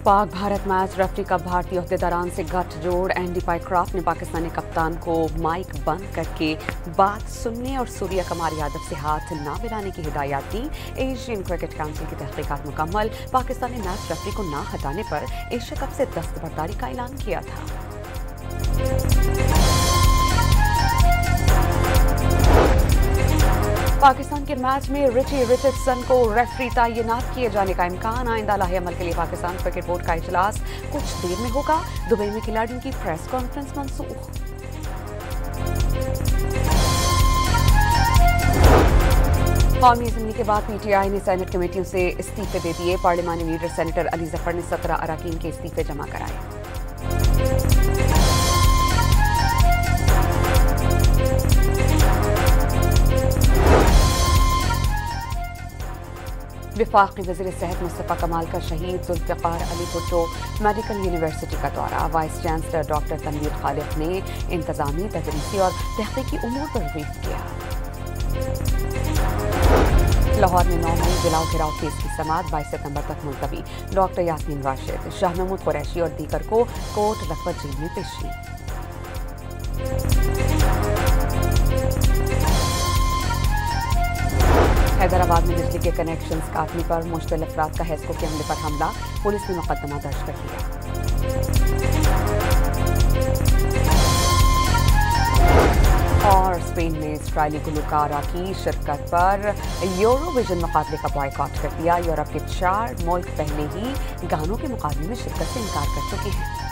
Pak Bharat match referee का भारतीय अहदेदारान से गठजोड़। एंडी पाइक्राफ्ट ने पाकिस्तानी कप्तान को माइक बंद करके बात सुनने और सूर्य कुमार यादव से हाथ न मिलाने की हिदायत दी। एशियन क्रिकेट काउंसिल की तहकीकात मुकम्मल। पाकिस्तानी मैच रेफरी को न हटाने पर एशिया कप से दस्तबरदारी का ऐलान किया था। पाकिस्तान के मैच में रिची रिचर्डसन को रेफरी तैनात किए जाने का इम्कान। आइंदा लाहे अमल के लिए पाकिस्तान क्रिकेट बोर्ड का इजलास कुछ देर में होगा। दुबई में खिलाड़ियों की प्रेस कॉन्फ्रेंस मनसूख। कौमी असम्बली के बाद पीटीआई ने सेनेट कमेटियों से इस्तीफे दे दिए। पार्लिमानी लीडर सेनेटर अली जफर ने 17 अरकान के इस्तीफे जमा कराए। वफाकी वज़ीर सेहत मुस्तफ़ा कमाल का शहीद जुल्फ़िकार अली भुट्टो मेडिकल यूनिवर्सिटी का दौरा। वाइस चांसलर डॉक्टर तनवीर खालिक ने इंतज़ामी, तदरीसी और तहक़ीक़ी उमूर पर ब्रीफ किया। लाहौर में 9 मई जलाओ घिराव केस की समाअत 22 सितंबर तक मुलतवी। डॉक्टर यास्मीन राशिद, शाह महमूद कुरैशी और दीगर को कोर्ट लखपत जेल में पेशी। हैदराबाद में बिजली के कनेक्शंस काटने पर मुश्तिल अफराद का हेस्को के हमले पर हमला। पुलिस ने मुकदमा दर्ज कर लिया। और स्पेन में इस्राएली गुलकारा की शिरकत पर यूरोविजन मुकाबले का बॉयकॉट कर दिया। यूरोप के 4 मुल्क पहले ही गानों के मुकाबले में शिरकत से इनकार कर चुके हैं।